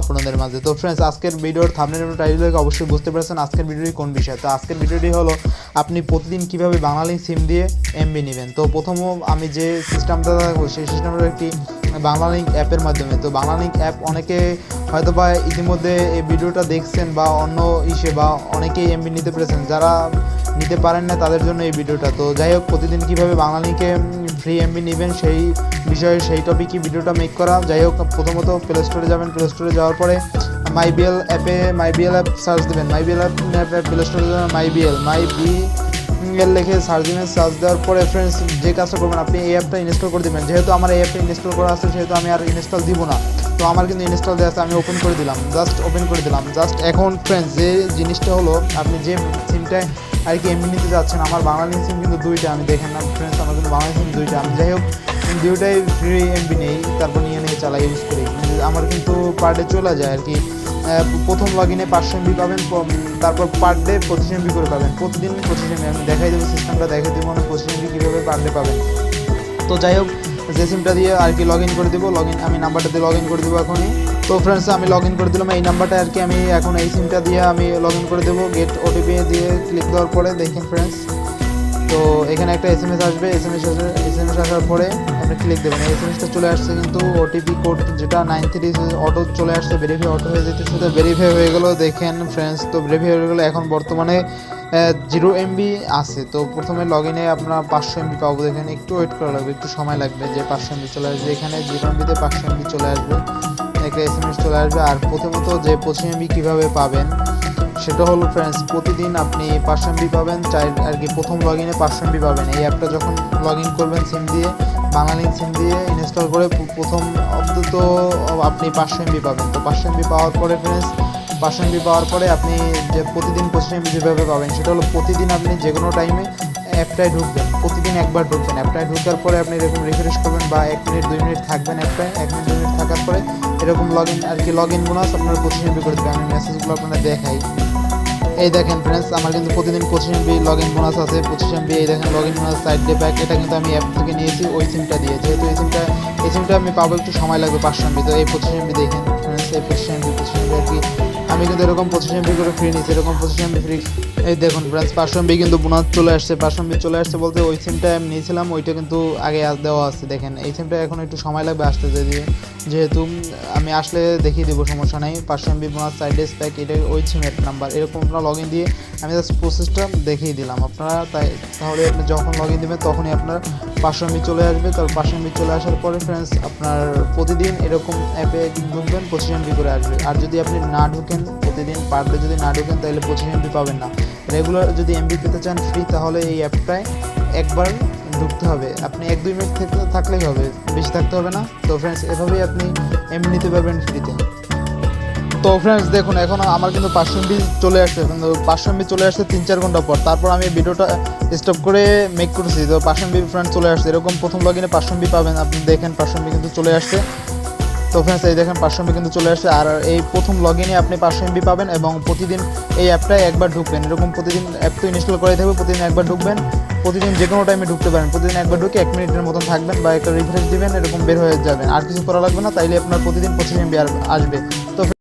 আপনাদের মাঝে। তো ফ্রেন্ডস, আজকের ভিডিওর থাম্বনেল এবং টাইটেল দেখে অবশ্যই বুঝতে পেরেছেন আজকের ভিডিওটি কোন বিষয়। তো আজকের ভিডিওটি হলো আপনি প্রতিদিন কীভাবে বাংলালিংক সিম দিয়ে এমবি নেবেন। তো প্রথমত আমি যে সিস্টেমটা দেখাবো সেই সিস্টেমটা একটি বাংলালিংক অ্যাপের মাধ্যমে। তো বাংলালিংক অ্যাপ অনেকে হয়তো বা ইতিমধ্যে এই ভিডিওটা দেখছেন বা অন্য বা অনেকেই এমবি নিতে পেরেছেন, যারা নিতে পারেন না তাদের জন্য এই ভিডিওটা। তো যাই হোক, প্রতিদিন কীভাবে বাংলালিংকে ফ্রি এমবি নেবেন সেই বিষয়ে সেই টপিকই ভিডিওটা মেক করা। যাই হোক, প্রথমত প্লে স্টোরে যাবেন, প্লে স্টোরে যাওয়ার পরে মাইবিএল অ্যাপ সার্চ দেবেন। মাইবিএল অ্যাপে প্লে স্টোরে যাবেন, মাইবিএল লিখে সার্চ দেবেন। সার্চ দেওয়ার পরে ফ্রেন্ডস যে কাজটা করবেন, আপনি এই অ্যাপটা ইনস্টল করে দেবেন। যেহেতু আমার এই অ্যাপটা ইনস্টল করা আছে সেহেতু আমি আর ইনস্টল দিব না। তো আমার কিন্তু ইনস্টল দেওয়া আছে, আমি ওপেন করে দিলাম, জাস্ট এখন ফ্রেন্ডস যে জিনিসটা হলো, আপনি যে সিমটায় আর কি এমবি নিতে যাচ্ছেন, আমার বাংলালিংক সিম কিন্তু দুইটা, আমি দেখেন না ফ্রেন্ডস, আমার কিন্তু বাংলালিংক সিম দুইটা। আমি যাই হোক দুইটাই ফ্রি এমবি নেই, তারপর নিয়ে চালাই ইউজ করি। আমার কিন্তু পার ডে চলে যায় আর কি। প্রথম লগ ইনে 500 এমবি পাবেন, তারপর পার ডে 25 এমবি করে পাবেন, প্রতিদিন 25 এমবি। আমি দেখাই দেবো, সিস্টেমটা দেখাই দেবো আমি 25 এমবি কীভাবে পার ডে পাবেন। তো যাই হোক, যে সিমটা দিয়ে আর কি লগ ইন করে দেবো, আমি নাম্বারটা দিয়ে লগ ইন করে দেবো এখনই। তো ফ্রেন্ডস, আমি লগ ইন করে দিলাম এই নাম্বারটা আর কি। আমি এখন এই সিমটা দিয়ে আমি লগ ইন করে দেবো। গেট ওটিপি দিয়ে ক্লিক দেওয়ার পরে দেখেন ফ্রেন্ডস, তো এখানে একটা এসএমএস আসবে। এসএমএস আসার পরে আপনি ক্লিক দেবেন। এই এসএমএসটা চলে আসছে, কিন্তু ওটিপি কোড যেটা 93 অটো চলে আসছে, ভেরিফাই অটো হয়ে যেতেছে। তো ভেরিফাই হয়ে গেলো দেখেন ফ্রেন্ডস। তো ভেরিফাই হয়ে গেলো, এখন বর্তমানে 0 এমবি আছে। তো প্রথমে লগ ইনে আপনার 500 এমবি পাবো। দেখেন একটু ওয়েট করা লাগবে, একটু সময় লাগবে যে 500 এমবি চলে আসবে। এখানে 0 এমবিতে 500 এমবি চলে আসবে, একটা এসএমএস চলে আসবে। আর প্রথমত যে 25 এমবি কীভাবে পাবেন সেটা হলো ফ্রেন্ডস, প্রতিদিন আপনি 500 এমবি পাবেন, আর কি প্রথম লগ ইনে 500 এমবি পাবেন। এই অ্যাপটা যখন লগ ইন করবেন সিম দিয়ে, বাংলালিংক সিম দিয়ে ইনস্টল করে, প্রথম অন্তত আপনি 500 এমবি পাবেন। তো 500 এমবি পাওয়ার পরে ফ্রেন্ডস, 500 এমবি পাওয়ার পরে আপনি যে প্রতিদিন 25 এমবি যেভাবে পাবেন, সেটা হলো প্রতিদিন আপনি যে কোনো টাইমে অ্যাপটায় ঢুকবেন, প্রতিদিন একবার ঢুকবেন। অ্যাপটায় ঢুকার পরে আপনি এরকম রিফ্রেশ করবেন বা 1 মিনিট 2 মিনিট থাকবেন অ্যাপটায়। 1 মিনিট 2 মিনিট থাকার পরে এরকম লগ ইন আর কি, লগ ইন বোনাস আপনার 25 এমবি করে দেবে। আমি মেসেজগুলো আপনারা দেখাই। এই দেখেন ফ্রেন্ডস, আমার কিন্তু প্রতিদিন 25 এমবি লগ ইন বোনাস আছে, 25 এমবি। এই দেখেন log in bonus side day pack, এটা কিন্তু আমি অ্যাপ থেকে নিয়েছি ওই সিমটা দিয়ে। যেহেতু এই সিমটা আমি পাবো একটু সময় লাগবে 500 এমবি। তো এই 25 এমবি দেখেন ফ্রেন্ডস, এই 25 এমবি আর কি আমি কিন্তু এরকম 25 এমবি করে ফ্রি নিয়েছি, এরকম 25 এমবি ফ্রি। এই দেখুন ফ্রেন্ডস, 500 এমবি কিন্তু বোনাস চলে আসছে। 500 এমবি চলে আসছে বলতে ওই সিমটা আমি নিয়েছিলাম, ওইটা কিন্তু আগে দেওয়া আছে। দেখেন এই সিমটা এখন একটু সময় লাগবে আসতে, যেহেতু আমি আসলে দেখিয়ে দেবো, সমস্যা নেই। 500 MB bonus side day pack, এটা ওই সিমের নাম্বার। এরকম আপনারা লগ ইন দিয়ে আমি জাস্ট প্রসেসটা দেখিয়ে দিলাম আপনারা, তাহলে আপনি যখন লগ ইন দেবেন তখনই আপনার 500 এমবি চলে আসবে। তারপর 500 এমবি চলে আসার পরে ফ্রেন্ডস, আপনার প্রতিদিন এরকম অ্যাপে ঢুকবেন, 25 এমবি করে আসবে। আর যদি আপনি না ঢুকেন, প্রতিদিন পার ডে যদি না ঢুকেন, তাহলে 25 এমবি পাবেন না। রেগুলার যদি এমবি পেতে চান ফ্রি, তাহলে এই অ্যাপটায় একবার ঢুকতে হবে। আপনি 1-2 মিনিট থাকলেই হবে, বেশি থাকতে হবে না। তো ফ্রেন্ডস, এভাবেই আপনি এমবি নিতে পারবেন ফ্রিতে। তো ফ্রেন্ডস দেখুন, এখন আমার কিন্তু 500 এমবি চলে আসছে, কিন্তু 500 এমবি চলে আসছে 3-4 ঘন্টা পর। তারপর আমি ভিডিওটা স্টপ করে মেক করছি। তো 500 এমবি ফ্রেন্ড চলে আসছে, এরকম প্রথম লগ ইনে 500 এমবি পাবেন। আপনি দেখেন 500 এমবি কিন্তু চলে আসছে। তো ফ্রেন্ডস, এই দেখেন 500 এমবি কিন্তু চলে আসছে। আর এই প্রথম লগ ইনে আপনি 500 এমবি পাবেন এবং প্রতিদিন এই অ্যাপটায় একবার ঢুকবেন। এরকম প্রতিদিন অ্যাপ তো ইনস্টল করে থাকবে, প্রতিদিন একবার ঢুকবেন, প্রতিদিন যে কোনো টাইমে ঢুকতে পারেন। প্রতিদিন একবার ঢুকে 1 মিনিটের মতন থাকবেন বা একটা রিফ্রেশ দিবেন, এরকম বের হয়ে যাবেন। আর কিছু করা লাগবে না, তাইলে আপনার প্রতিদিন 25 এমবি আসবে।